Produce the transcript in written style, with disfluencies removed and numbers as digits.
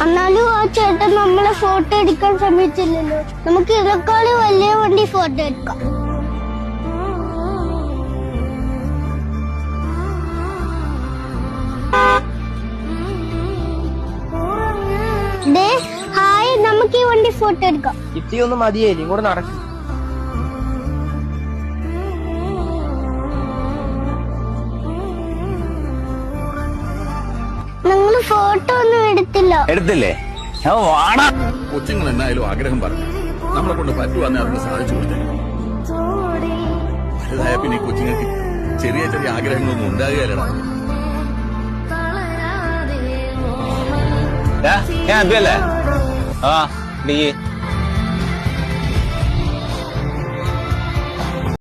എന്നാലും ആ ചേട്ടൻ നമ്മളെ ഫോട്ടോ എടുക്കാൻ ശ്രമിച്ചില്ലല്ലോ. നമുക്ക് ഇതിനേക്കാളും വലിയ വണ്ടി ഫോട്ടോ എടുക്കാം. ഹായ്, നമുക്ക് ഈ വണ്ടി ഫോട്ടോ എടുക്കാം. ഇത്തിയൊന്നും മതിയായി, ഇങ്ങോട്ട് നടക്കും. നിങ്ങള് ഫോട്ടോ ഒന്നും എടുത്തില്ലേ? കൊച്ചുങ്ങൾ എന്നായാലും ആഗ്രഹം പറഞ്ഞു, നമ്മളെ കൊണ്ട് പറ്റുവാന്നെ അതിന് സാധിച്ചു കൊടുത്തേ. വലുതായ പിന്നെ കൊച്ചുങ്ങൾക്ക് ചെറിയ ചെറിയ ആഗ്രഹങ്ങളൊന്നും ഉണ്ടാകുകയല്ലടാ. ഞാൻ അല്ലേ? ആ